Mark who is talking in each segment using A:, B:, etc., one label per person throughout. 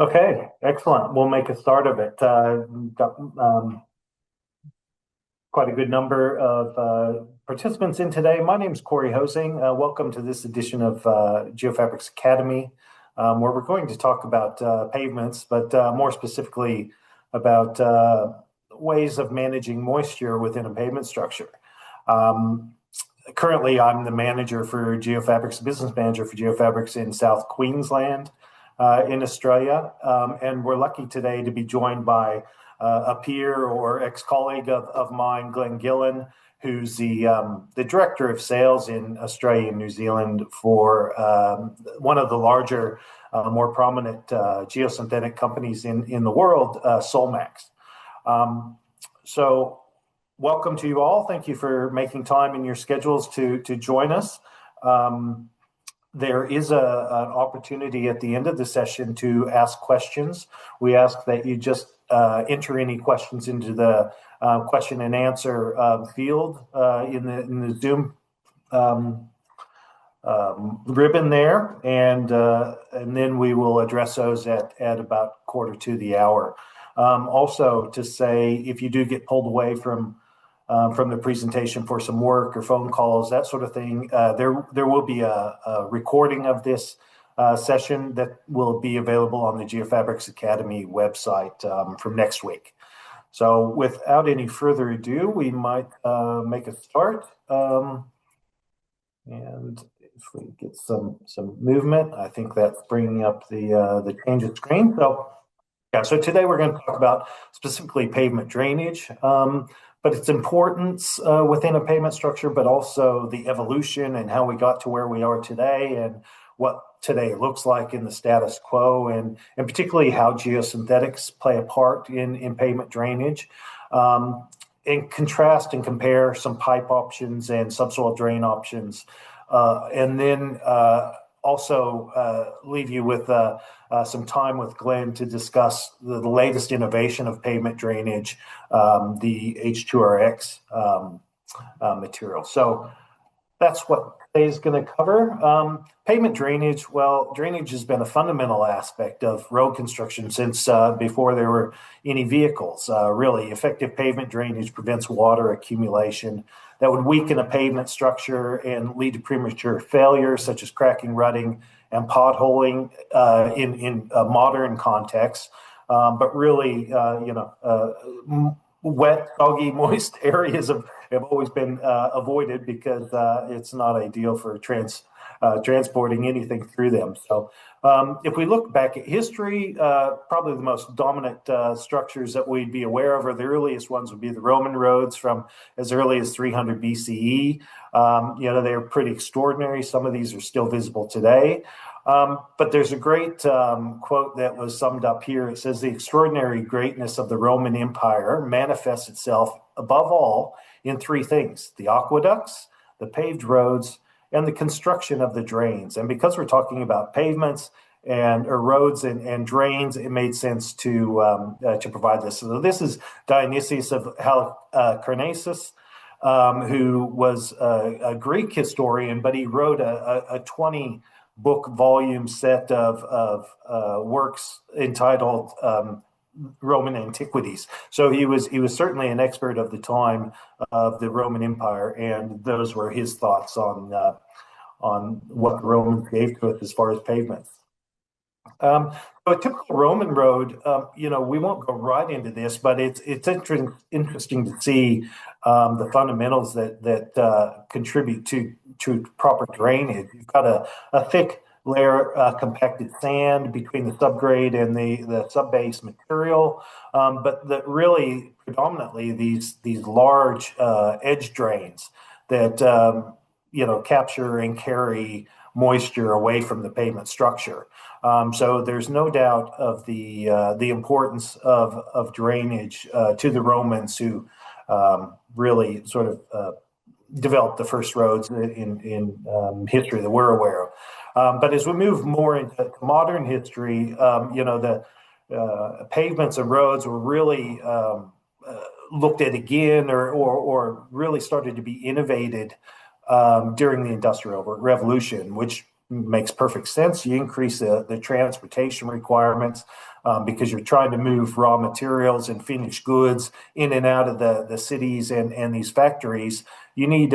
A: Okay, excellent. We'll make a start of it. We've got quite a good number of participants in today. My name is Corey Hosing. Welcome to this edition of Geofabrics Academy, where we're going to talk about pavements, but more specifically about ways of managing moisture within a pavement structure. Um, Currently, I'm the manager for Geofabrics, business manager for Geofabrics in South Queensland in Australia. And we're lucky today to be joined by a peer or ex-colleague of mine, Glenn Gillen, who's the director of sales in Australia and New Zealand for one of the larger, more prominent geosynthetic companies in the world, Solmax. Um, so welcome to you all. Thank you for making time in your schedules to join us. Um, there is an opportunity at the end of the session to ask questions. We ask that you just enter any questions into the question and answer field in the Zoom um, ribbon there, and then we will address those at about quarter to the hour. Also, to say if you do get pulled away from the presentation for some work or phone calls, that sort of thing, there will be a recording of this session that will be available on the Geofabrics Academy website from next week. So without any further ado, we might make a start. And if we get some movement, I think that's bringing up the change of screen. So yeah, so today we're going to talk about specifically pavement drainage, but its importance within a pavement structure, but also the evolution and how we got to where we are today and what today looks like in the status quo, and particularly how geosynthetics play a part in pavement drainage. And contrast and compare some pipe options and subsoil drain options, and then also leave you with some time with Glenn to discuss the latest innovation of pavement drainage, the H2RX material. So that's what today's going to cover. Pavement drainage, well, drainage has been a fundamental aspect of road construction since before there were any vehicles. Really, effective pavement drainage prevents water accumulation that would weaken a pavement structure and lead to premature failure, such as cracking, rutting, and potholing in a modern context. But really, wet, soggy, moist areas have always been avoided because it's not ideal for transporting anything through them. So if we look back at history, probably the most dominant structures that we'd be aware of, or the earliest ones, would be the Roman roads from as early as 300 BCE. They're pretty extraordinary. Some of these are still visible today. But there's a great quote that was summed up here. It says, "The extraordinary greatness of the Roman Empire manifests itself above all in three things: the aqueducts, the paved roads, and the construction of the drains." And because we're talking about pavements or roads and drains, it made sense to provide this. So this is Dionysius of Halicarnassus, who was a Greek historian, but he wrote a 20-book volume set of works entitled Roman Antiquities. So he was certainly an expert of the time of the Roman Empire, and those were his thoughts on what the Romans gave to us as far as pavements. So a typical Roman road, we won't go right into this, but it's interesting to see the fundamentals that contribute to proper drainage. You've got a thick layer compacted sand between the subgrade and the subbase material, but that really predominantly these large edge drains that capture and carry moisture away from the pavement structure. So there's no doubt of the importance of drainage to the Romans, who really sort of developed the first roads in history that we're aware of. But as we move more into modern history, the pavements and roads were really looked at again, or really started to be innovated during the Industrial Revolution, which makes perfect sense. You increase the transportation requirements. because you're trying to move raw materials and finished goods in and out of the cities and these factories. You need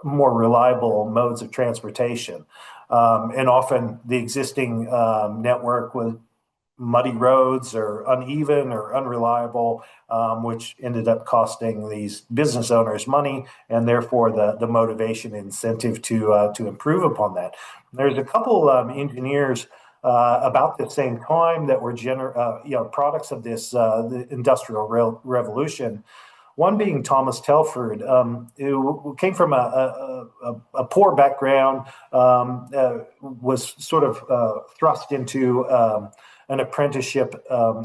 A: more reliable modes of transportation. And often the existing network was muddy roads or uneven or unreliable, which ended up costing these business owners money and therefore the motivation incentive to improve upon that. There's a couple engineers about the same time that were products of this the industrial revolution. One being Thomas Telford, who came from a poor background, was sort of thrust into an apprenticeship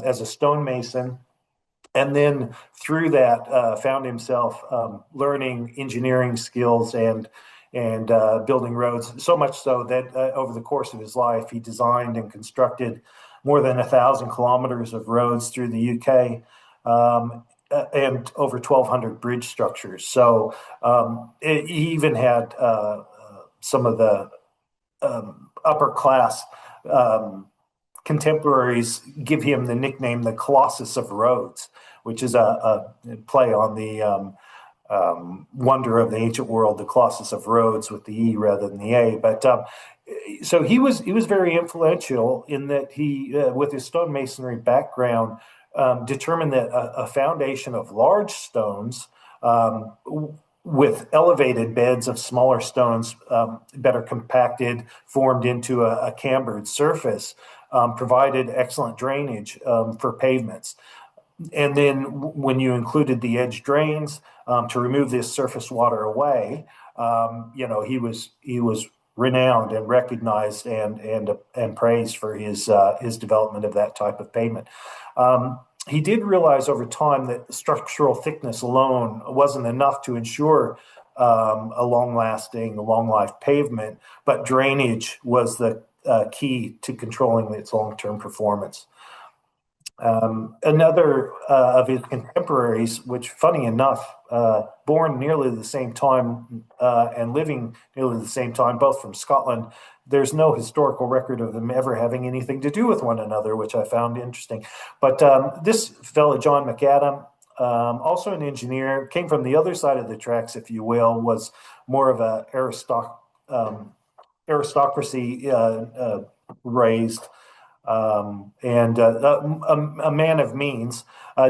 A: as a stonemason, and then through that found himself learning engineering skills and building roads. So much so that over the course of his life, he designed and constructed more than 1,000 kilometers of roads through the UK. And over 1,200 bridge structures. So he even had some of the upper class contemporaries give him the nickname the Colossus of Rhodes, which is a play on the wonder of the ancient world, the Colossus of Rhodes with the E rather than the A. But so he was very influential in that he, with his stonemasonry background, determined that a foundation of large stones with elevated beds of smaller stones, better compacted, formed into a cambered surface, provided excellent drainage for pavements. And then when you included the edge drains to remove this surface water away, he was renowned and recognized and praised for his development of that type of pavement. He did realize over time that structural thickness alone wasn't enough to ensure a long-lasting, long-life pavement, but drainage was the key to controlling its long-term performance. Another of his contemporaries, which, funny enough, born nearly the same time and living nearly the same time, both from Scotland, there's no historical record of them ever having anything to do with one another, which I found interesting. But this fellow, John McAdam, also an engineer, came from the other side of the tracks, if you will, was more of a aristocracy raised. And a man of means,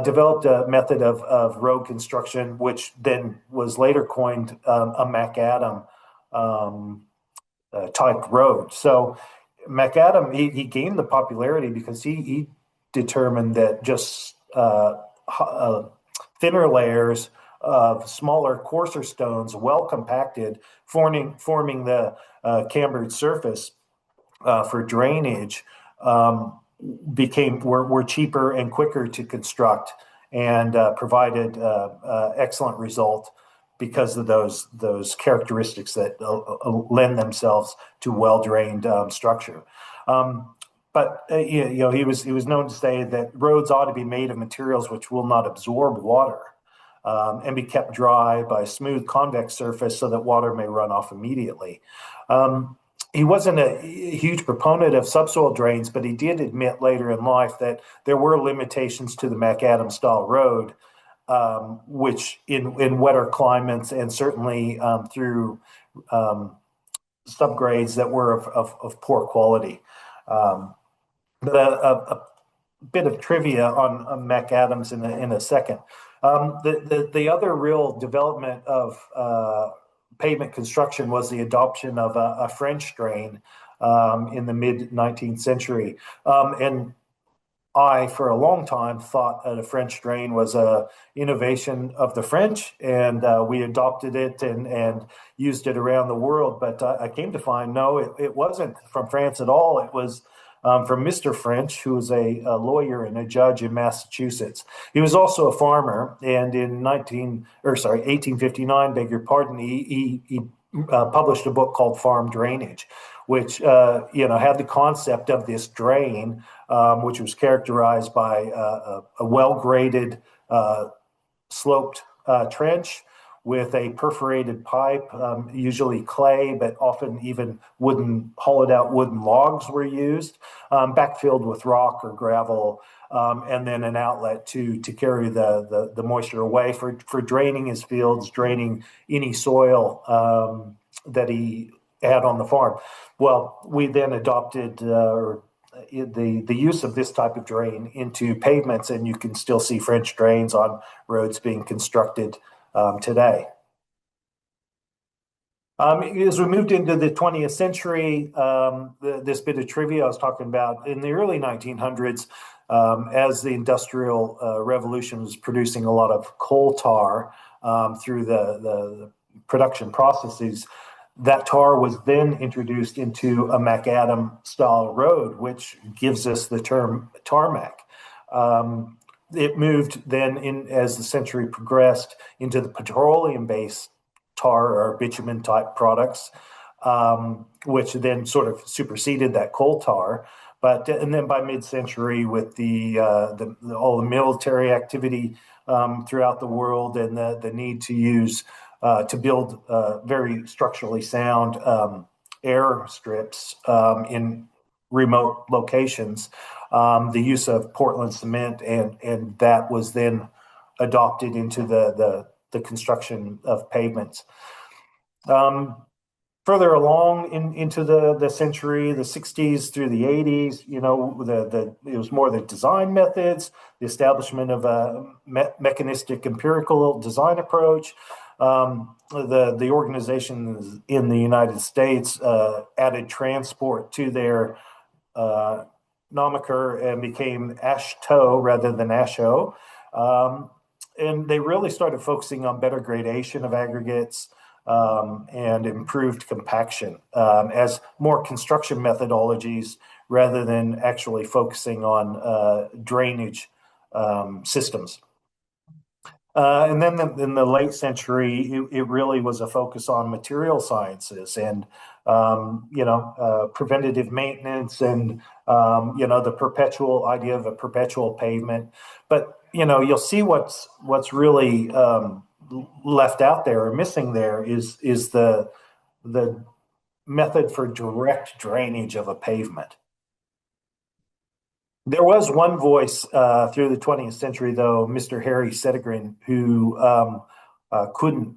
A: developed a method of road construction, which then was later coined a McAdam type road. So McAdam, he gained the popularity because he determined that just thinner layers of smaller, coarser stones, well compacted, forming the cambered surface for drainage, were cheaper and quicker to construct and provided excellent result because of those characteristics that lend themselves to well-drained structure. But he was known to say that roads ought to be made of materials which will not absorb water and be kept dry by a smooth convex surface so that water may run off immediately. He wasn't a huge proponent of subsoil drains, but he did admit later in life that there were limitations to the McAdam style road, which in wetter climates and certainly through subgrades that were of poor quality. But a bit of trivia on McAdams in a second. The other real development of pavement construction was the adoption of a French drain in the mid-19th century. And I, for a long time, thought that a French drain was a innovation of the French, and we adopted it and used it around the world. But I came to find, no, it wasn't from France at all. It was from Mr. French, who was a lawyer and a judge in Massachusetts. He was also a farmer, and in 1859, beg your pardon, he published a book called Farm Drainage, which had the concept of this drain, which was characterized by a well-graded, sloped trench with a perforated pipe, usually clay, but often even hollowed out wooden logs were used, backfilled with rock or gravel, and then an outlet to carry the moisture away for draining his fields, draining any soil that he had on the farm. Well, we then adopted the use of this type of drain into pavements, and you can still see French drains on roads being constructed today. As we moved into the 20th century, this bit of trivia I was talking about, in the early 1900s, as the Industrial Revolution was producing a lot of coal tar through the production processes, that tar was then introduced into a macadam style road, which gives us the term tarmac. It moved then, as the century progressed, into the petroleum-based tar or bitumen type products, which then sort of superseded that coal tar. And then by mid-century, with all the military activity throughout the world and the need to use to build very structurally sound air strips in remote locations, the use of Portland cement and that was then adopted into the construction of pavements. Further along into the century, the 60s through the 80s, it was more the design methods, the establishment of a mechanistic empirical design approach. The organizations in the United States added transport to their nomiker and became ASHTO rather than ASHO. And they really started focusing on better gradation of aggregates and improved compaction as more construction methodologies rather than actually focusing on drainage systems. And then in the late century, it really was a focus on material sciences and, preventative maintenance and, the perpetual idea of a perpetual pavement. But, you'll see what's really left out there or missing there is the method for direct drainage of a pavement. There was one voice through the 20th century, though, Mr. Harry Sedgren, who couldn't,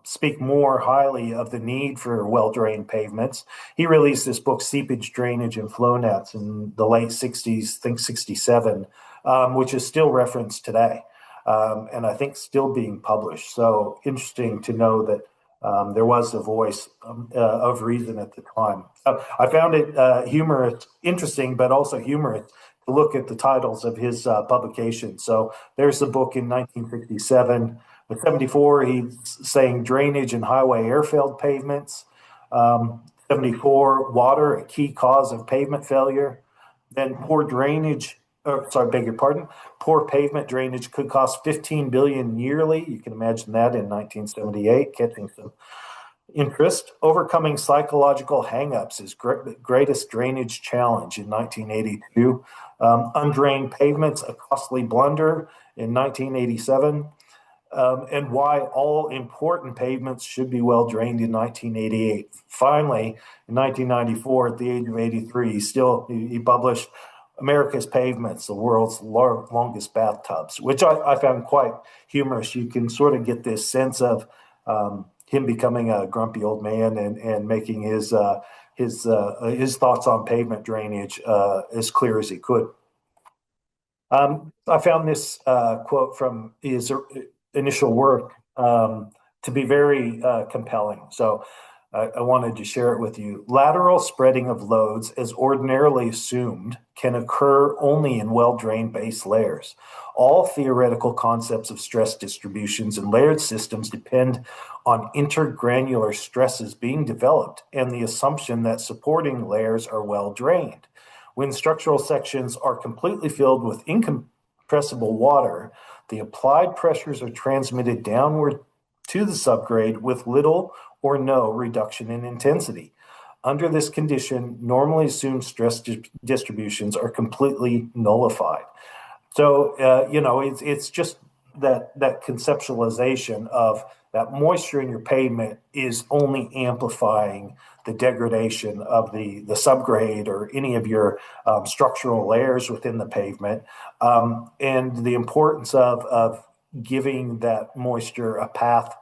A: speak more highly of the need for well-drained pavements. He released this book, Seepage, Drainage, and Flow Nets, in the late 60s, I think 67, which is still referenced today, and I think still being published. So interesting to know that there was a voice of reason at the time. I found it interesting, but also humorous to look at the titles of his publications. So there's the book in 1967. In 74, he's saying drainage and highway airfield pavements. 74, water, a key cause of pavement failure. Then poor pavement drainage could cost $15 billion yearly. You can imagine that in 1978, catching some interest. Overcoming psychological hangups is greatest drainage challenge in 1982. Undrained pavements, a costly blunder in 1987. And why all important pavements should be well drained in 1988. Finally, in 1994, at the age of 83, he published America's Pavements, the world's longest bathtubs, which I found quite humorous. You can sort of get this sense of him becoming a grumpy old man and making his thoughts on pavement drainage as clear as he could. I found this quote from his initial work to be very compelling. So I wanted to share it with you. Lateral spreading of loads, as ordinarily assumed, can occur only in well-drained base layers. All theoretical concepts of stress distributions and layered systems depend on intergranular stresses being developed and the assumption that supporting layers are well drained. When structural sections are completely filled with incompressible water, the applied pressures are transmitted downward to the subgrade with little or no reduction in intensity. Under this condition, normally assumed stress distributions are completely nullified. So, it's just that conceptualization of that moisture in your pavement is only amplifying the degradation of the subgrade or any of your structural layers within the pavement, and the importance of giving that moisture a path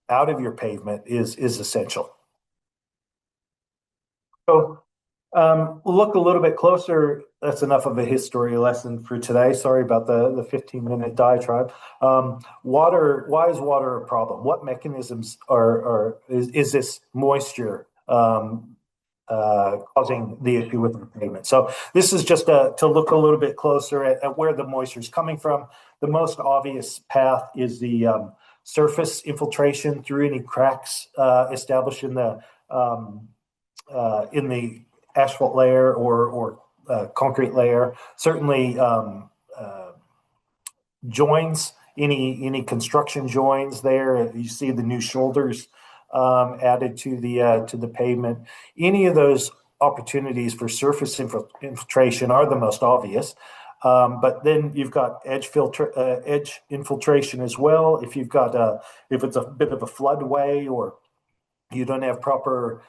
A: out of your pavement is essential. So look a little bit closer. That's enough of a history lesson for today. Sorry about the 15-minute diatribe. Water. Why is water a problem? What mechanisms is this moisture causing the issue with the pavement? So this is just to look a little bit closer at where the moisture is coming from. The most obvious path is the surface infiltration through any cracks established in the asphalt layer or concrete layer. Certainly, joins, any construction joins there. You see the new shoulders added to the pavement. Any of those opportunities for surface infiltration are the most obvious. But then you've got edge infiltration as well. If it's a bit of a floodway, or you don't have proper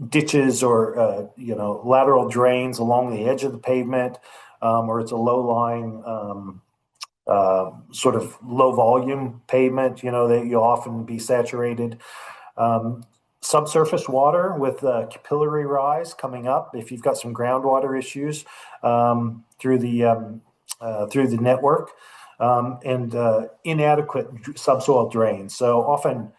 A: ditches or lateral drains along the edge of the pavement, or it's a low-lying sort of low-volume pavement, that you'll often be saturated. Subsurface water with capillary rise coming up. If you've got some groundwater issues through the network, and inadequate subsoil drains. So often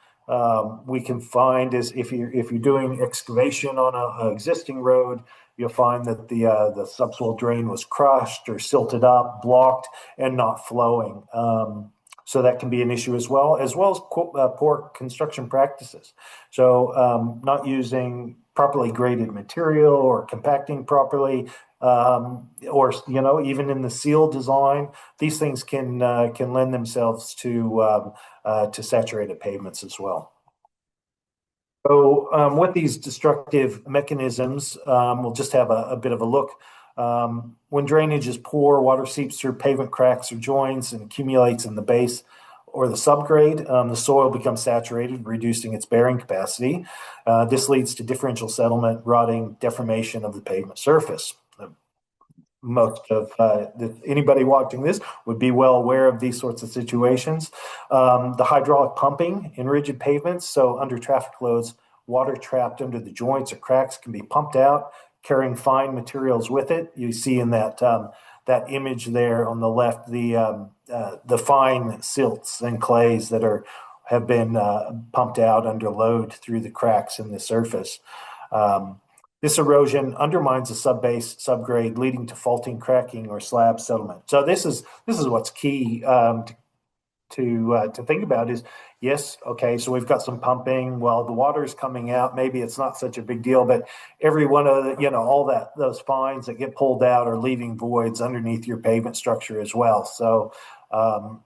A: we can find is if you're doing excavation on an existing road, you'll find that the subsoil drain was crushed or silted up, blocked, and not flowing. So that can be an issue as well as poor construction practices. So not using properly graded material or compacting properly, or even in the seal design, these things can lend themselves to saturated pavements as well. So with these destructive mechanisms, we'll just have a bit of a look. When drainage is poor, water seeps through pavement cracks or joints and accumulates in the base or the subgrade. The soil becomes saturated, reducing its bearing capacity. This leads to differential settlement, rotting, deformation of the pavement surface. Most of anybody watching this would be well aware of these sorts of situations. The hydraulic pumping in rigid pavements, so under traffic loads, water trapped under the joints or cracks can be pumped out, carrying fine materials with it. You see in that image there on the left the fine silts and clays that have been pumped out under load through the cracks in the surface. This erosion undermines the subbase, subgrade, leading to faulting, cracking, or slab settlement. So this is what's key to think about is, yes, okay, so we've got some pumping. Well, the water is coming out. Maybe it's not such a big deal, but every one of those fines that get pulled out are leaving voids underneath your pavement structure as well. So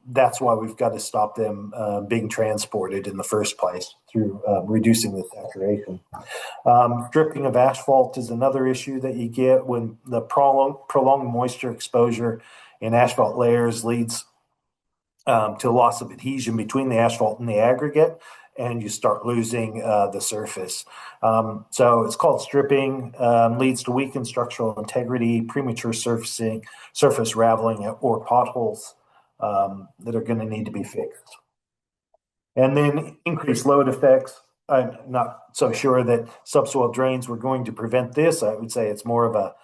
A: that's why we've got to stop them being transported in the first place through reducing the saturation. Dripping of asphalt is another issue that you get when the prolonged moisture exposure in asphalt layers leads to loss of adhesion between the asphalt and the aggregate, and you start losing the surface. So it's called stripping, leads to weakened structural integrity, premature surface raveling, or potholes that are going to need to be fixed. And then increased load effects. I'm not so sure that subsoil drains were going to prevent this. I would say it's more of a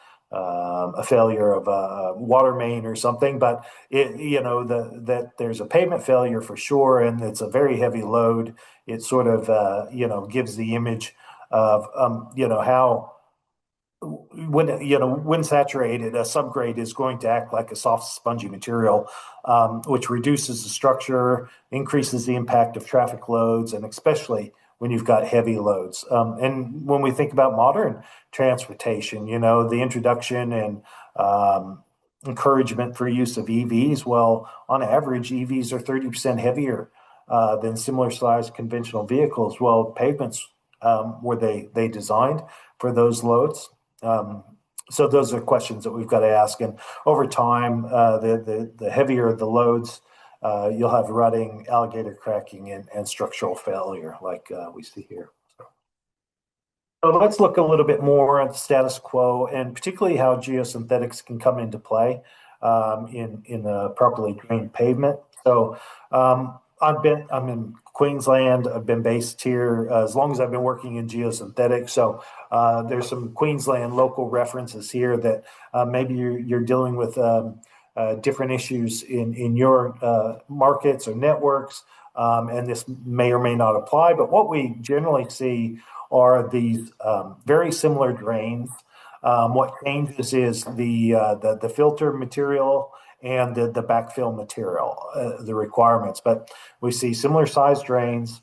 A: failure of a water main or something, but that there's a pavement failure for sure, and it's a very heavy load. It sort of gives the image of how when saturated, a subgrade is going to act like a soft, spongy material, which reduces the structure, increases the impact of traffic loads, and especially when you've got heavy loads. And when we think about modern transportation, the introduction and encouragement for use of EVs, well, on average, EVs are 30% heavier than similar sized conventional vehicles. Well, pavements were they designed for those loads? So those are questions that we've got to ask. And over time, the heavier the loads, you'll have rutting, alligator cracking, and structural failure like we see here. So let's look a little bit more at the status quo and particularly how geosynthetics can come into play in a properly drained pavement. So I'm in Queensland. I've been based here as long as I've been working in geosynthetics. So there's some Queensland local references here that maybe you're dealing with different issues in your markets or networks, and this may or may not apply. But what we generally see are these very similar drains. What changes is the filter material and the backfill material, the requirements. But we see similar size drains.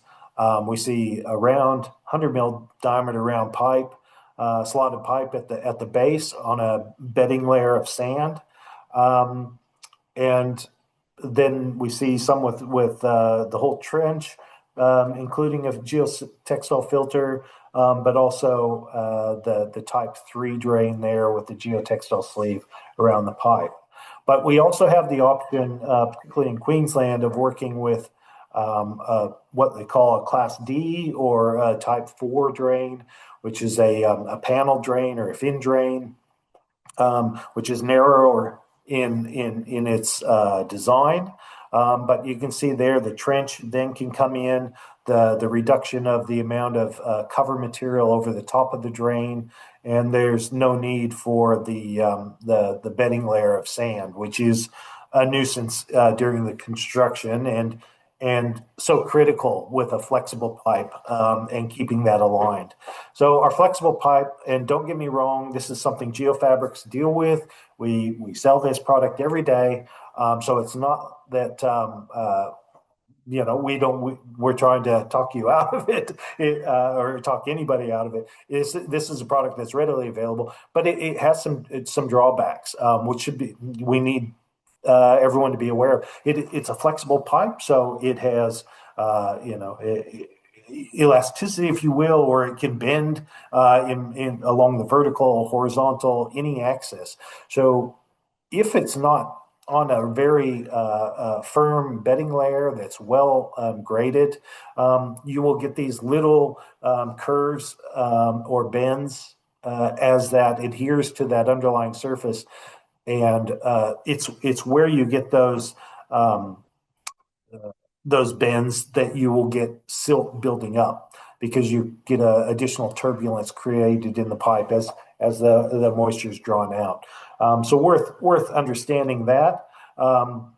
A: We see around 100 mil diameter round pipe, slotted pipe at the base on a bedding layer of sand. And then we see some with the whole trench, including a geotextile filter, but also the type 3 drain there with the geotextile sleeve around the pipe. But we also have the option, particularly in Queensland, of working with what they call a Class D or a Type 4 drain, which is a panel drain or a fin drain, which is narrower in its design. But you can see there the trench then can come in, the reduction of the amount of cover material over the top of the drain, and there's no need for the bedding layer of sand, which is a nuisance during the construction and so critical with a flexible pipe and keeping that aligned. So our flexible pipe, and don't get me wrong, this is something Geofabrics deal with. We sell this product every day, so it's not that we're trying to talk you out of it, or talk anybody out of it. This is a product that's readily available, but it has some drawbacks, which we need everyone to be aware of. It's a flexible pipe, so it has elasticity, if you will, or it can bend in along the vertical, horizontal, any axis. So if it's not on a very firm bedding layer that's well graded, you will get these little curves or bends as that adheres to that underlying surface, and it's where you get those bends that you will get silt building up because you get additional turbulence created in the pipe as the moisture is drawn out. So worth understanding that. One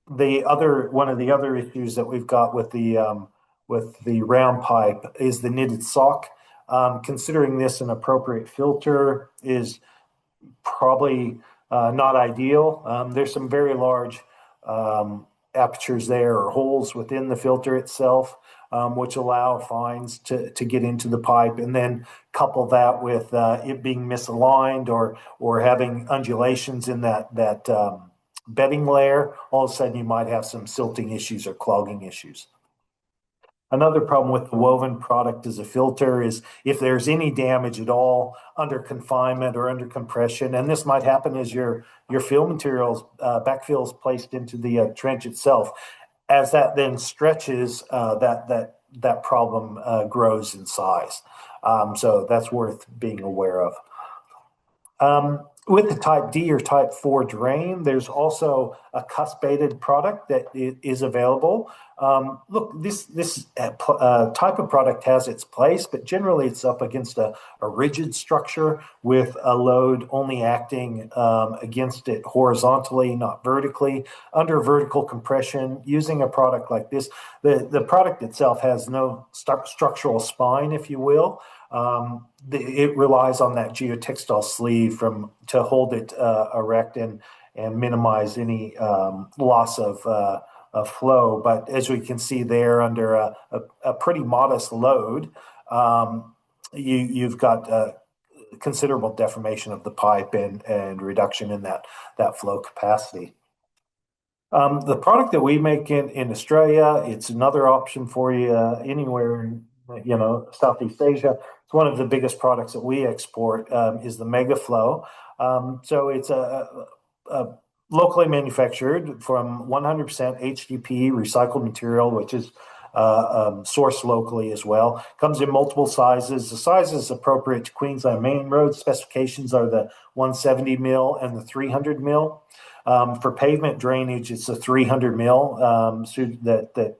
A: of the other issues that we've got with the round pipe is the knitted sock. Considering this an appropriate filter is probably not ideal. There's some very large apertures there or holes within the filter itself, which allow fines to get into the pipe, and then couple that with it being misaligned or having undulations in that bedding layer. All of a sudden, you might have some silting issues or clogging issues. Another problem with the woven product as a filter is if there's any damage at all under confinement or under compression, and this might happen as your fill materials, backfill is placed into the trench itself. As that then stretches, that problem grows in size. So that's worth being aware of. With the type D or type 4 drain, there's also a cuspated product that is available. Look, this type of product has its place, but generally it's up against a rigid structure with a load only acting against it horizontally, not vertically. Under vertical compression, using a product like this, the product itself has no structural spine, if you will. It relies on that geotextile sleeve to hold it erect and minimize any loss of flow. But as we can see there, under a pretty modest load, you've got considerable deformation of the pipe and reduction in that flow capacity. The product that we make in Australia, it's another option for you anywhere in Southeast Asia. It's one of the biggest products that we export is the Mega Flow. So it's a locally manufactured from 100% HDPE recycled material, which is sourced locally as well. Comes in multiple sizes. The sizes appropriate to Queensland main road specifications are the 170 mil and the 300 mil. For pavement drainage, it's a 300 mil that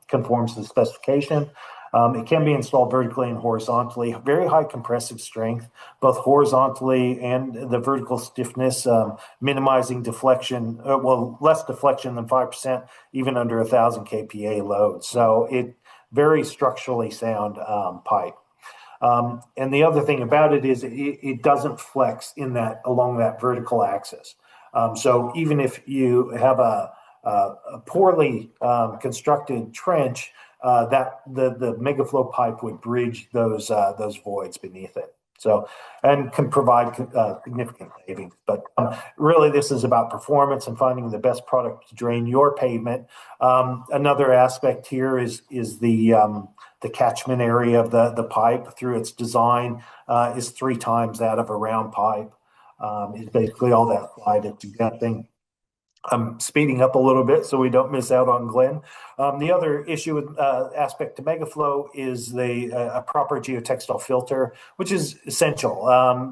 A: conforms to the specification. It can be installed vertically and horizontally. Very high compressive strength, both horizontally and the vertical stiffness, minimizing deflection. Less deflection than 5%, even under 1,000 kPa load. So it very structurally sound pipe. And the other thing about it is it doesn't flex in that along that vertical axis. So even if you have a poorly constructed trench, that the megaflow pipe would bridge those voids beneath it. So, and can provide significant savings. But really, this is about performance and finding the best product to drain your pavement. Another aspect here is the catchment area of the pipe through its design is 3 times that of a round pipe. Is basically all that slide it's getting. I'm speeding up a little bit so we don't miss out on Glenn. The other issue with aspect to Megaflow is a proper geotextile filter, which is essential.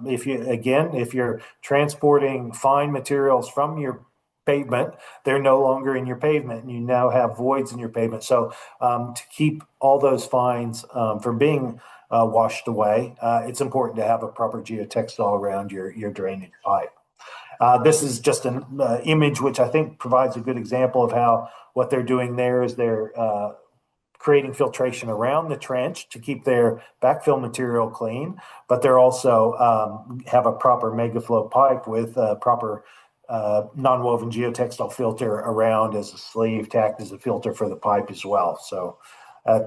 A: If you're transporting fine materials from your pavement, they're no longer in your pavement, and you now have voids in your pavement. So to keep all those fines from being washed away, it's important to have a proper geotextile around your drainage pipe. This is just an image which I think provides a good example of how what they're doing there is they're creating filtration around the trench to keep their backfill material clean, but they're also have a proper megaflow pipe with a proper non-woven geotextile filter around as a sleeve, to act as a filter for the pipe as well. So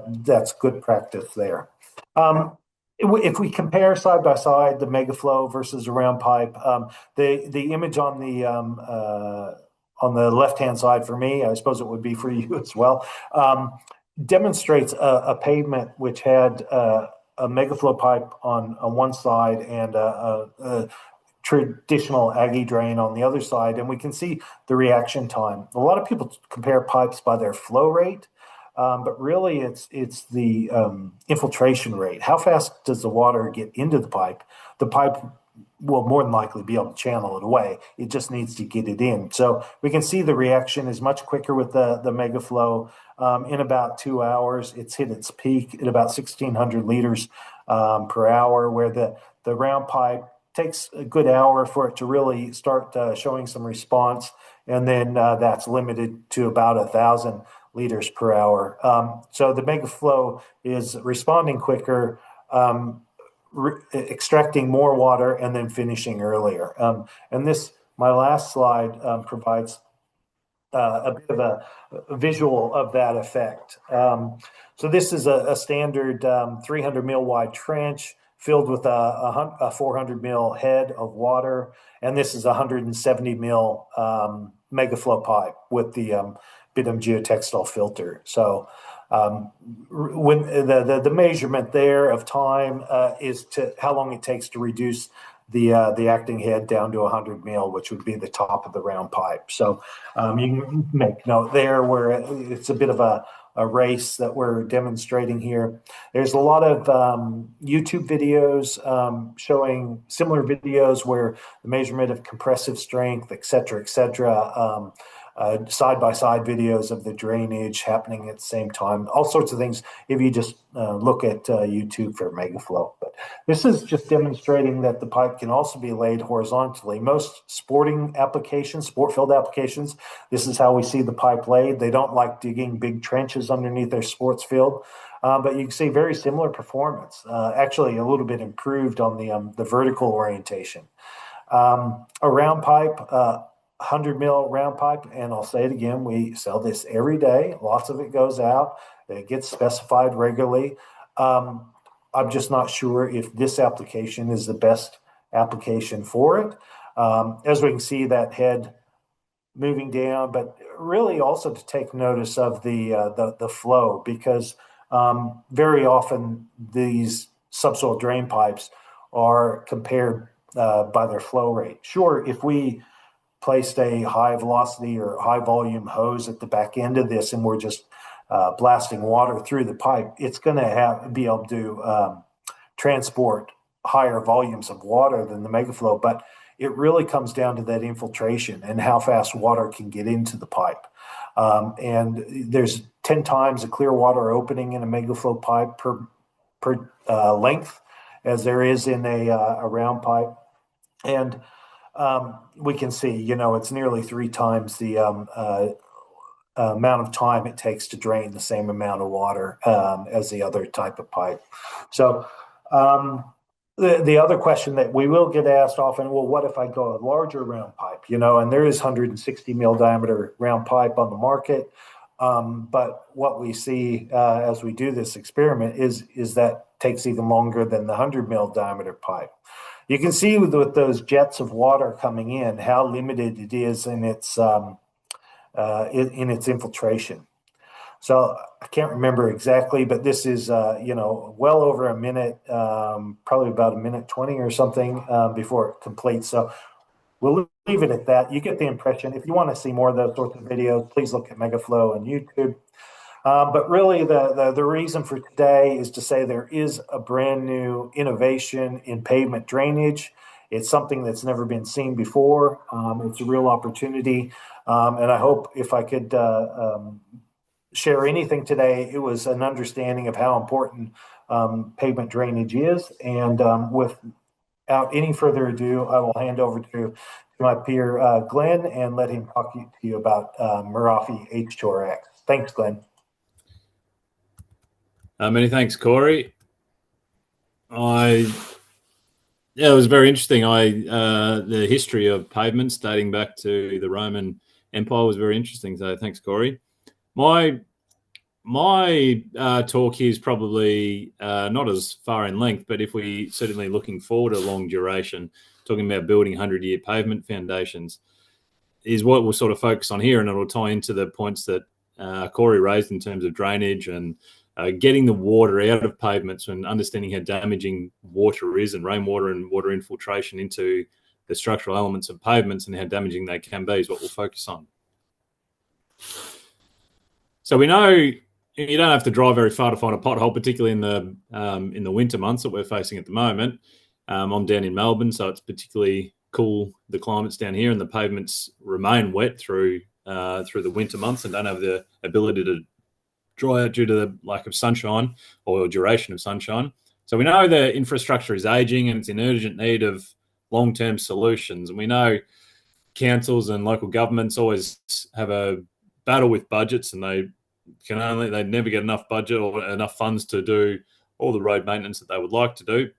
A: that's good practice there. If we compare side by side the megaflow versus a round pipe, the image on the left hand side for me, I suppose it would be for you as well, demonstrates a pavement which had a megaflow pipe on one side and a traditional Aggie drain on the other side, and we can see the reaction time. A lot of people compare pipes by their flow rate. But really, it's the infiltration rate. How fast does the water get into the pipe? The pipe will more than likely be able to channel it away. It just needs to get it in. So we can see the reaction is much quicker with the megaflow. In about 2 hours, it's hit its peak at about 1,600 liters per hour, where the round pipe takes a good hour for it to really start showing some response. And then that's limited to about 1,000 liters per hour. So the megaflow is responding quicker, extracting more water, and then finishing earlier. And this, my last slide, provides a bit of a visual of that effect. So this is a standard 300 mil wide trench filled with a 400 mil head of water, and this is a 170 mil megaflow pipe with the Bitumen geotextile filter. So when the measurement there of time is to how long it takes to reduce the acting head down to 100 mil, which would be the top of the round pipe. So you can make note there where it's a bit of a race that we're demonstrating here. There's a lot of YouTube videos showing similar videos where the measurement of compressive strength, et cetera, side-by-side videos of the drainage happening at the same time, all sorts of things if you just look at YouTube for megaflow. But this is just demonstrating that the pipe can also be laid horizontally. Most sporting applications, sport field applications, this is how we see the pipe laid. They don't like digging big trenches underneath their sports field, but you can see very similar performance, actually a little bit improved on the vertical orientation. A round pipe, 100 mil round pipe, and I'll say it again, we sell this every day. Lots of it goes out. It gets specified regularly. I'm just not sure if this application is the best application for it. As we can see, that head moving down, but really also to take notice of the flow, because very often these subsoil drain pipes are compared by their flow rate. Sure, if we placed a high velocity or high volume hose at the back end of this, and we're just blasting water through the pipe, it's going to be able to transport higher volumes of water than the megaflow. But it really comes down to that infiltration and how fast water can get into the pipe. And there's 10 times a clear water opening in a megaflow pipe per length as there is in a round pipe. And we can see, it's nearly 3 times the amount of time it takes to drain the same amount of water as the other type of pipe. So the other question that we will get asked often, well, what if I go a larger round pipe? And there is 160 mil diameter round pipe on the market. But what we see as we do this experiment is that takes even longer than the 100 mil diameter pipe. You can see with those jets of water coming in how limited it is in its infiltration. So I can't remember exactly, but this is well over a minute, probably about a minute 20 or something before it completes. So we'll leave it at that. You get the impression. If you want to see more of those sorts of videos, please look at Megaflow on YouTube. But really, the reason for today is to say there is a brand new innovation in pavement drainage. It's something that's never been seen before. It's a real opportunity. And I hope if I could share anything today, it was an understanding of how important pavement drainage is. And without any further ado, I will hand over to my peer, Glenn, and let him talk to you about Merafi H2RX. Thanks, Glenn.
B: Many thanks, Corey. It was very interesting. The history of pavements dating back to the Roman Empire was very interesting. So thanks, Corey. My talk here is probably not as far in length, but if we certainly looking forward a long duration, talking about building 100-year pavement foundations, is what we'll sort of focus on here, and it'll tie into the points that Corey raised in terms of drainage and getting the water out of pavements and understanding how damaging water is, and rainwater and water infiltration into the structural elements of pavements and how damaging they can be is what we'll focus on. So we know you don't have to drive very far to find a pothole, particularly in the winter months that we're facing at the moment. I'm down in Melbourne, so it's particularly cool. The climate's down here, and the pavements remain wet through the winter months and don't have the ability to dry out due to the lack of sunshine or duration of sunshine. So we know the infrastructure is aging and it's in urgent need of long-term solutions. And we know councils and local governments always have a battle with budgets, and they never get enough budget or enough funds to do all the road maintenance that they would like to do.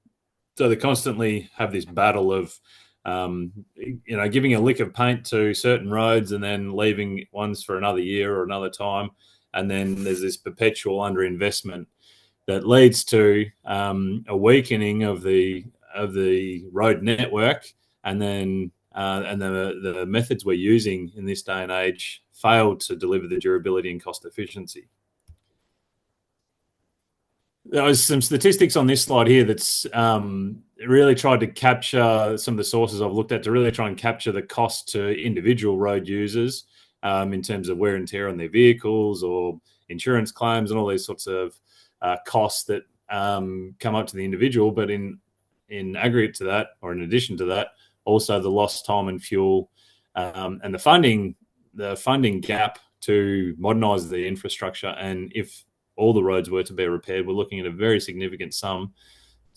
B: So they constantly have this battle of giving a lick of paint to certain roads and then leaving ones for another year or another time. And then there's this perpetual underinvestment that leads to a weakening of the road network, and then the methods we're using in this day and age fail to deliver the durability and cost efficiency. There was some statistics on this slide here that's really tried to capture some of the sources I've looked at to really try and capture the cost to individual road users in terms of wear and tear on their vehicles or insurance claims and all these sorts of costs that come up to the individual. But in aggregate to that, or in addition to that, also the lost time and fuel and the funding gap to modernise the infrastructure. And if all the roads were to be repaired, we're looking at a very significant sum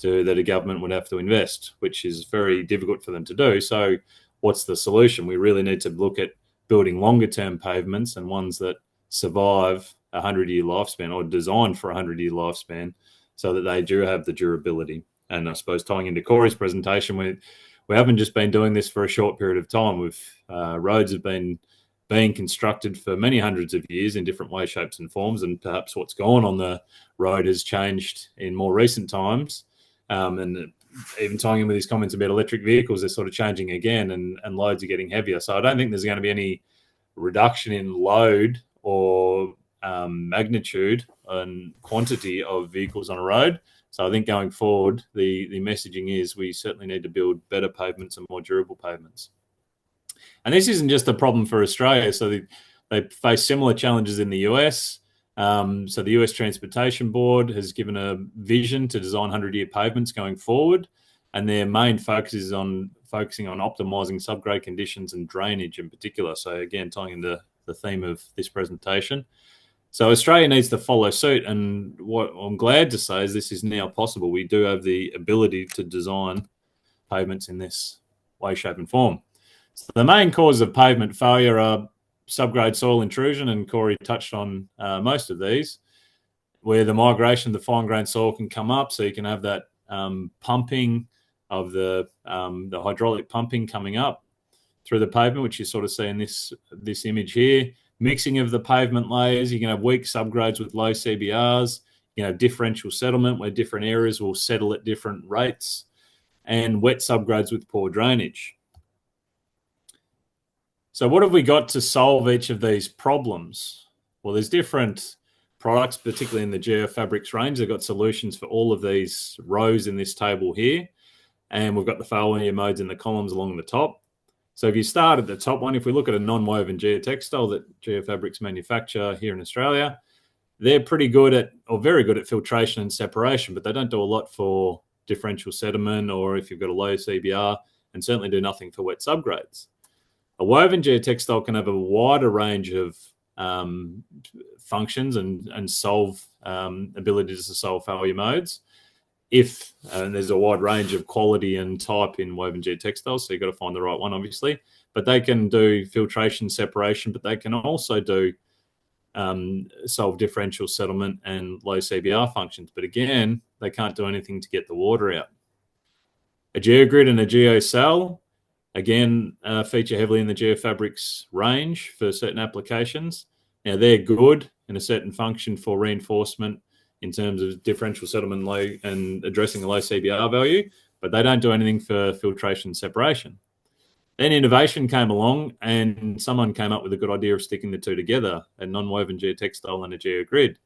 B: that a government would have to invest, which is very difficult for them to do. So what's the solution? We really need to look at building longer term pavements and ones that survive a 100-year lifespan, or designed for a 100-year lifespan, so that they do have the durability. And I suppose tying into Corey's presentation, we haven't just been doing this for a short period of time. Roads have been being constructed for many hundreds of years in different ways, shapes and forms, and perhaps what's gone on the road has changed in more recent times. And even tying in with his comments about electric vehicles, they're sort of changing again, and loads are getting heavier. So I don't think there's going to be any reduction in load or magnitude and quantity of vehicles on a road. So I think going forward, the messaging is we certainly need to build better pavements and more durable pavements. And this isn't just a problem for Australia. So they face similar challenges in the US. So the US Transportation Board has given a vision to design 100-year pavements going forward, and their main focus is on focusing on optimizing subgrade conditions and drainage in particular. So again, tying into the theme of this presentation. So Australia needs to follow suit, and what I'm glad to say is this is now possible. We do have the ability to design pavements in this way, shape and form. So the main causes of pavement failure are subgrade soil intrusion, and Corey touched on most of these, where the migration of the fine grained soil can come up, so you can have that pumping of the hydraulic pumping coming up through the pavement, which you sort of see in this image here. Mixing of the pavement layers, you can have weak subgrades with low CBRs, you can have differential settlement where different areas will settle at different rates, and wet subgrades with poor drainage. So what have we got to solve each of these problems? Well, there's different products, particularly in the Geofabrics range. They've got solutions for all of these rows in this table here. And we've got the failure modes in the columns along the top. So if you start at the top one, if we look at a non-woven geotextile that Geofabrics manufacture here in Australia, they're pretty good at, or very good at, filtration and separation, but they don't do a lot for differential sediment, or if you've got a low CBR, and certainly do nothing for wet subgrades. A woven geotextile can have a wider range of functions and solve abilities to solve failure modes. And there's a wide range of quality and type in woven geotextiles, so you've got to find the right one, obviously. But they can do filtration, separation, but they can also do solve differential settlement and low CBR functions. But again, they can't do anything to get the water out. A geogrid and a geocell, again, feature heavily in the Geofabrics range for certain applications. Now, they're good in a certain function for reinforcement in terms of differential settlement and addressing a low CBR value, but they don't do anything for filtration and separation. Then innovation came along and someone came up with a good idea of sticking the two together, a non-woven geotextile and a geogrid.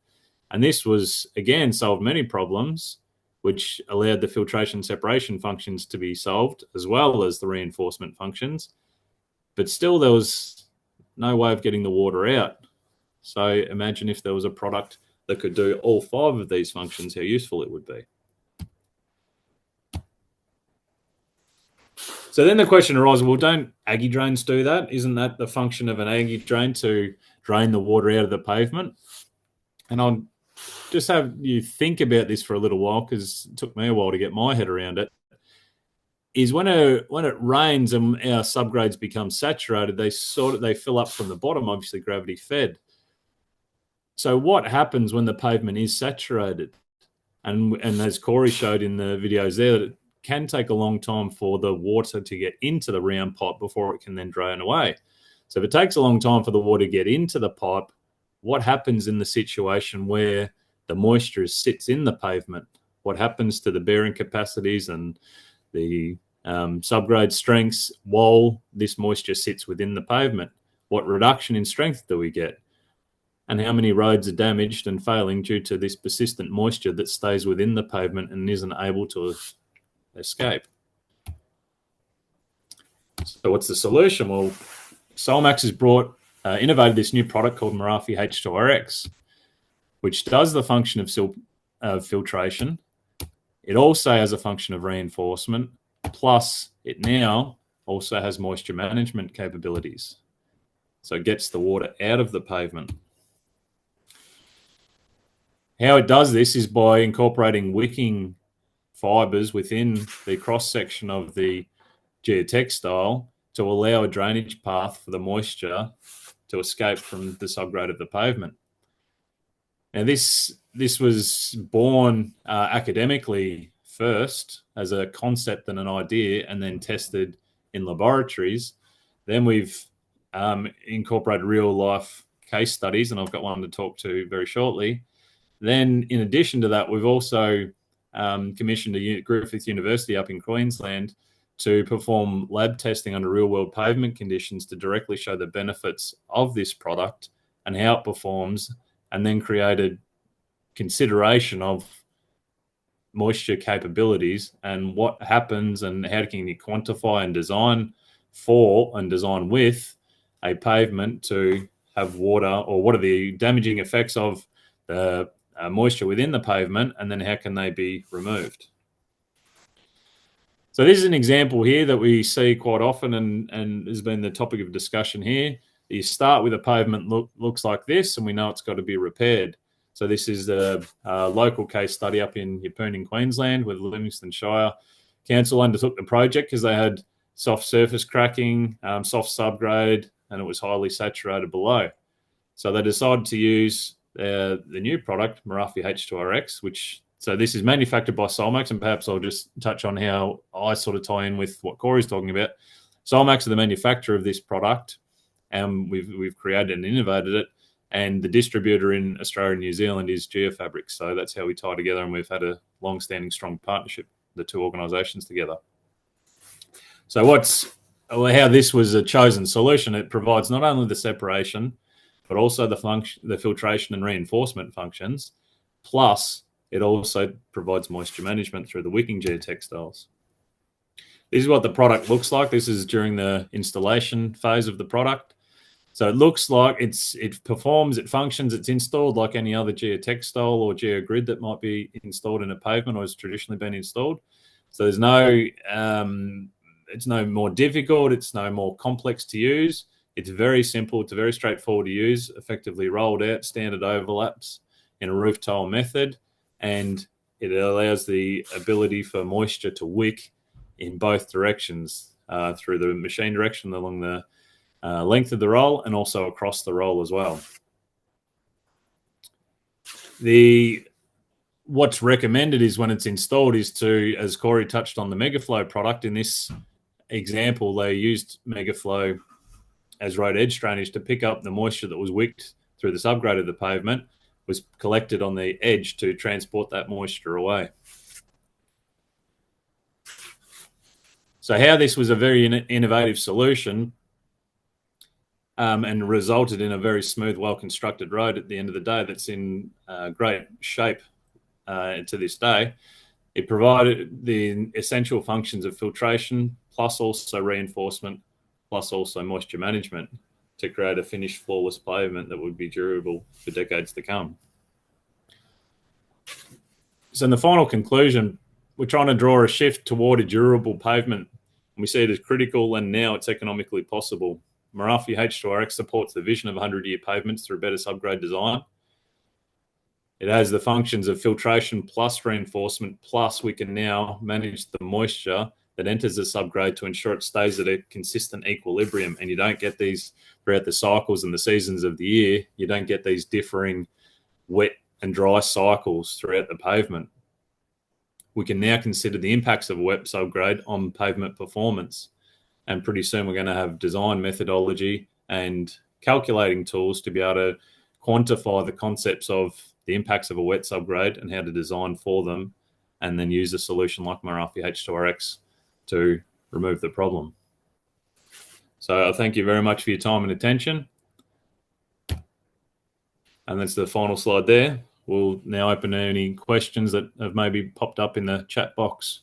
B: And this was, again, solved many problems, which allowed the filtration separation functions to be solved as well as the reinforcement functions. But still, there was no way of getting the water out. So imagine if there was a product that could do all 5 of these functions, how useful it would be. So then the question arises, well, don't Aggie drains do that? Isn't that the function of an Aggie drain, to drain the water out of the pavement? And I'll just have you think about this for a little while, because it took me a while to get my head around it. Is when it rains and our subgrades become saturated, they fill up from the bottom, obviously gravity fed. So what happens when the pavement is saturated? And as Corey showed in the videos there, that it can take a long time for the water to get into the round pipe before it can then drain away. So if it takes a long time for the water to get into the pipe, what happens in the situation where the moisture sits in the pavement? What happens to the bearing capacities and the subgrade strengths while this moisture sits within the pavement? What reduction in strength do we get? And how many roads are damaged and failing due to this persistent moisture that stays within the pavement and isn't able to escape? So what's the solution? Well, Solmax has innovated this new product called Merafi H2RX, which does the function of filtration. It also has a function of reinforcement, plus it now also has moisture management capabilities. So it gets the water out of the pavement. How it does this is by incorporating wicking fibers within the cross-section of the geotextile to allow a drainage path for the moisture to escape from the subgrade of the pavement. Now, this was born academically first as a concept and an idea, and then tested in laboratories. Then we've incorporated real-life case studies, and I've got one to talk to very shortly. Then, in addition to that, we've also commissioned Griffith University up in Queensland to perform lab testing under real-world pavement conditions to directly show the benefits of this product and how it performs, and then created consideration of moisture capabilities and what happens and how can you quantify and design for and designed with a pavement to have water, or what are the damaging effects of the moisture within the pavement, and then how can they be removed. So this is an example here that we see quite often and has been the topic of discussion here. You start with a pavement looks like this, and we know it's got to be repaired. So this is a local case study up in Yeppoon in Queensland, where the Livingstone Shire Council undertook the project because they had soft surface cracking, soft subgrade, and it was highly saturated below. So they decided to use the new product, Merafi H2RX, so this is manufactured by Solmax, and perhaps I'll just touch on how I sort of tie in with what Corey's talking about. Solmax are the manufacturer of this product, and we've created and innovated it, and the distributor in Australia and New Zealand is Geofabrics. So that's how we tie together, and we've had a long-standing, strong partnership, the two organisations together. So how this was a chosen solution, it provides not only the separation, but also the filtration and reinforcement functions, plus it also provides moisture management through the wicking geotextiles. This is what the product looks like. This is during the installation phase of the product. So it looks like it performs, it functions, it's installed like any other geotextile or geogrid that might be installed in a pavement or has traditionally been installed. So there's it's no more difficult, it's no more complex to use. It's very simple, it's very straightforward to use, effectively rolled out, standard overlaps in a roof tile method, and it allows the ability for moisture to wick in both directions, through the machine direction along the length of the roll and also across the roll as well. What's recommended is when it's installed is to, as Corey touched on the Megaflow product, in this example, they used Megaflow as road edge drainage to pick up the moisture that was wicked through the subgrade of the pavement, was collected on the edge to transport that moisture away. So how this was a very innovative solution, and resulted in a very smooth, well-constructed road at the end of the day that's in great shape to this day. It provided the essential functions of filtration, plus also reinforcement, plus also moisture management to create a finished flawless pavement that would be durable for decades to come. So in the final conclusion, we're trying to draw a shift toward a durable pavement. And we see it as critical, and now it's economically possible. Merafi H2RX supports the vision of 100-year pavements through better subgrade design. It has the functions of filtration plus reinforcement, plus we can now manage the moisture that enters the subgrade to ensure it stays at a consistent equilibrium, and you don't get these throughout the cycles and the seasons of the year. You don't get these differing wet and dry cycles throughout the pavement. We can now consider the impacts of a wet subgrade on pavement performance, and pretty soon we're going to have design methodology and calculating tools to be able to quantify the concepts of the impacts of a wet subgrade and how to design for them, and then use a solution like Merafi H2RX to remove the problem. So I thank you very much for your time and attention. And that's the final slide there. We'll now open any questions that have maybe popped up in the chat box.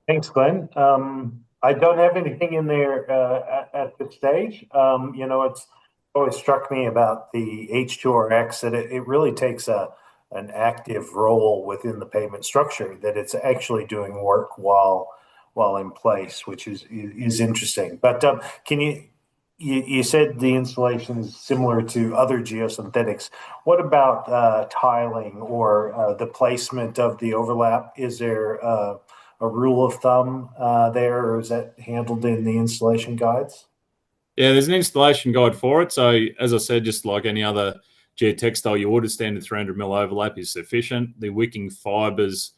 A: Thanks, Glenn. I don't have anything in there at this stage. It's always struck me about the H2RX that it really takes an active role within the pavement structure, that it's actually doing work while in place, which is interesting. But you said the installation is similar to other geosynthetics. What about tiling or the placement of the overlap? Is there a rule of thumb there, or is that handled in the installation guides?
B: Yeah, there's an installation guide for it. So as I said, just like any other geotextile, your water standard 300 mil overlap is sufficient. The wicking fibers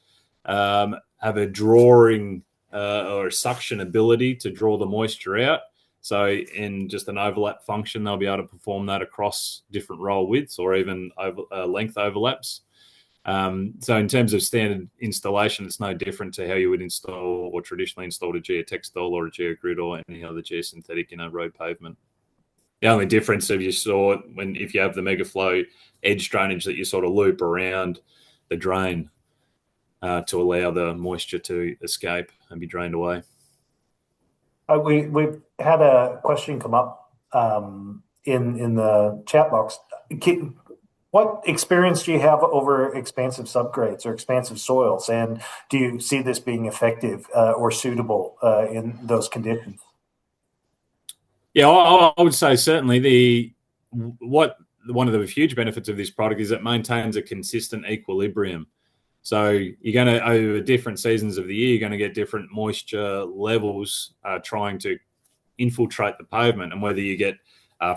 B: have a drawing or a suction ability to draw the moisture out. So in just an overlap function, they'll be able to perform that across different roll widths or even length overlaps. So in terms of standard installation, it's no different to how you would install or traditionally install a geotextile or a geogrid or any other geosynthetic in a road pavement. The only difference, if you have the Megaflow edge drainage that you sort of loop around the drain. to allow the moisture to escape and be drained away.
A: We've had a question come up in the chat box. What experience do you have over expansive subgrades or expansive soils, and do you see this being effective or suitable in those conditions?
B: Yeah, I would say certainly one of the huge benefits of this product is it maintains a consistent equilibrium. So you're going to, over different seasons of the year, you're going to get different moisture levels trying to infiltrate the pavement, and whether you get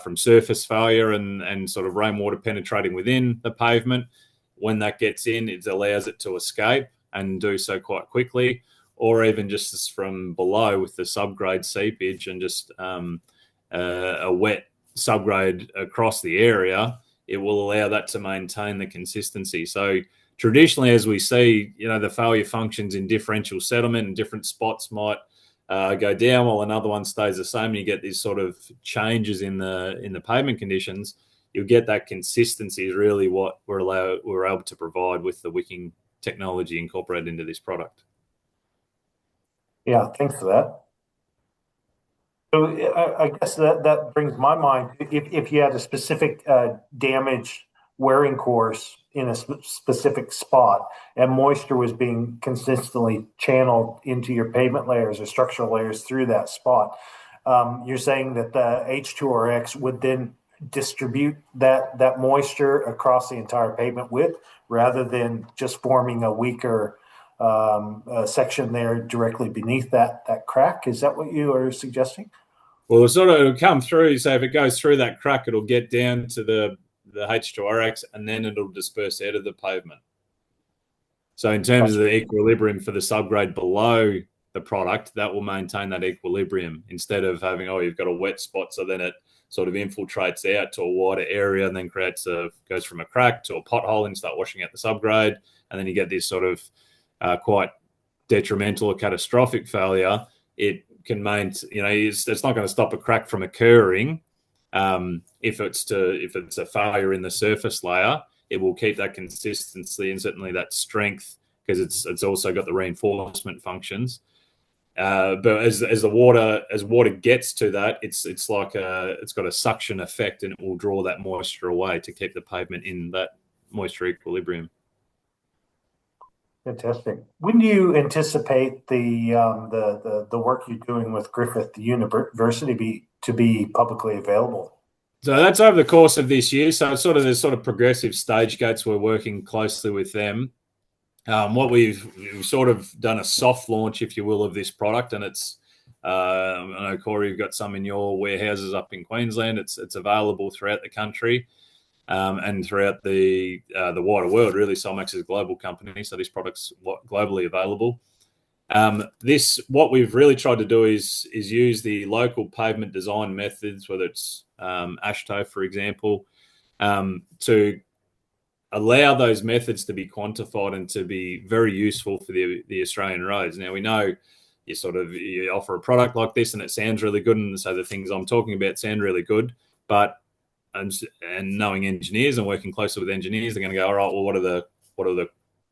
B: from surface failure and sort of rainwater penetrating within the pavement, when that gets in, it allows it to escape and do so quite quickly, or even just from below with the subgrade seepage and just a wet subgrade across the area, it will allow that to maintain the consistency. So traditionally, as we see, the failure functions in differential settlement, and different spots might go down while another one stays the same. And you get these sort of changes in the pavement conditions. You'll get that consistency is really what we're able to provide with the wicking technology incorporated into this product.
A: Yeah, thanks for that. So I guess that brings my mind. If you had a specific damaged wearing course in a specific spot, and moisture was being consistently channeled into your pavement layers or structural layers through that spot, you're saying that the H2RX would then distribute that moisture across the entire pavement width, rather than just forming a weaker section there directly beneath that crack. Is that what you are suggesting?
B: Well, it'll come through. So if it goes through that crack, it'll get down to the H2RX, and then it'll disperse out of the pavement. So in terms of the equilibrium for the subgrade below the product, that will maintain that equilibrium, instead of having, you've got a wet spot, so then it sort of infiltrates out to a wider area and then goes from a crack to a pothole and start washing out the subgrade, and then you get this sort of quite detrimental or catastrophic failure. It can maintain, it's not going to stop a crack from occurring. If it's a failure in the surface layer, it will keep that consistency and certainly that strength, because it's also got the reinforcement functions. But as water gets to that, it's like it's got a suction effect, and it will draw that moisture away to keep the pavement in that moisture equilibrium.
A: Fantastic. When do you anticipate the work you're doing with Griffith University to be publicly available?
B: So that's over the course of this year. So there's sort of progressive stage gates. We're working closely with them. What we've sort of done a soft launch, if you will, of this product, and it's I know, Corey, you've got some in your warehouses up in Queensland. It's available throughout the country. And throughout the wider world, really. Solmax is a global company, so this product's globally available. What we've really tried to do is use the local pavement design methods, whether it's AASHTO, for example, to allow those methods to be quantified and to be very useful for the Australian roads. Now, we know you offer a product like this and it sounds really good, and so the things I'm talking about sound really good, but and knowing engineers and working closely with engineers, they're going to go, all right, well, what are the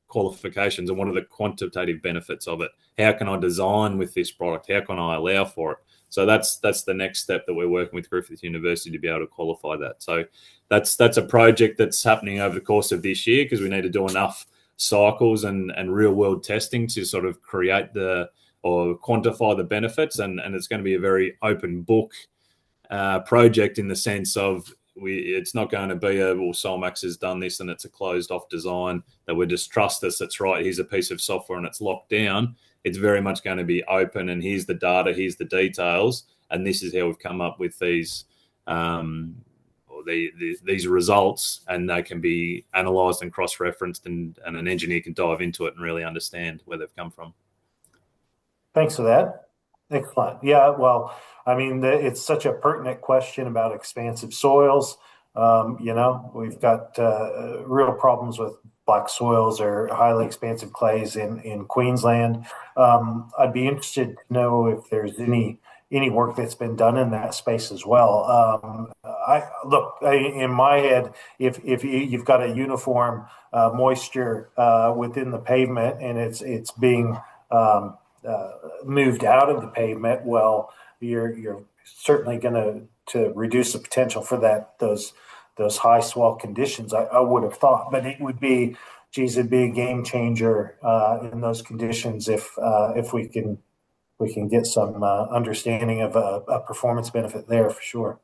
B: qualifications and what are the quantitative benefits of it? How can I design with this product? How can I allow for it? So that's the next step that we're working with Griffith University to be able to qualify that. So that's a project that's happening over the course of this year, because we need to do enough cycles and real world testing to sort of create or quantify the benefits, and it's going to be a very open book project, in the sense of it's not going to be Solmax has done this and it's a closed off design that we just trust us. That's right. Here's a piece of software and it's locked down. It's very much going to be open, and here's the data, here's the details, and this is how we've come up with these results, and they can be analysed and cross-referenced, and an engineer can dive into it and really understand where they've come from.
A: Thanks for that. Excellent. Yeah, well, I mean, it's such a pertinent question about expansive soils. We've got real problems with black soils or highly expansive clays in Queensland. I'd be interested to know if there's any work that's been done in that space as well. in my head, if you've got a uniform moisture within the pavement and it's being um, moved out of the pavement, well, you're certainly going to reduce the potential for those high swell conditions. I would have thought, but it would be, geez, it'd be a game changer in those conditions if we can get some understanding of a performance benefit there for sure.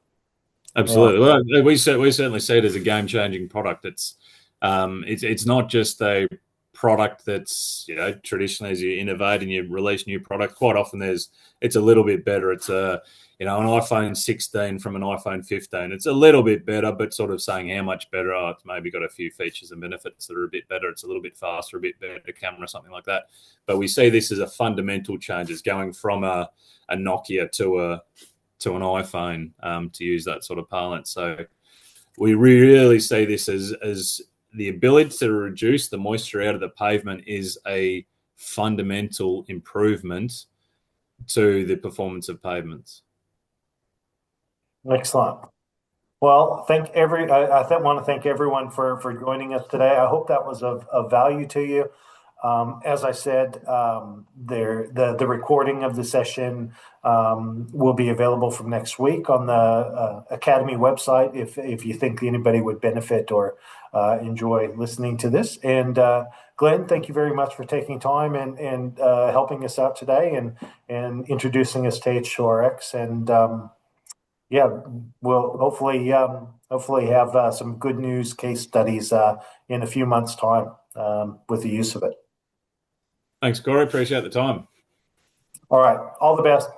A: Yeah.
B: Absolutely. Well, we certainly see it as a game changing product. It's not just a product that's, traditionally as you innovate and you release new product. Quite often it's a little bit better. It's an iPhone 16 from an iPhone 15. It's a little bit better, but sort of saying how much better. Oh, it's maybe got a few features and benefits that are a bit better. It's a little bit faster, a bit better camera, something like that. But we see this as a fundamental change. It's going from a Nokia to an iPhone, to use that sort of parlance. So we really see this as the ability to reduce the moisture out of the pavement is a fundamental improvement to the performance of pavements.
A: Excellent. Well, I want to thank everyone for joining us today. I hope that was of value to you. As I said, the recording of the session will be available from next week on the Academy website if you think anybody would benefit or enjoy listening to this. And Glenn, thank you very much for taking time and helping us out today and introducing us to H2RX. And yeah, we'll hopefully have some good news case studies in a few months' time with the use of it.
B: Thanks, Corey. Appreciate the time.
A: All right. All the best.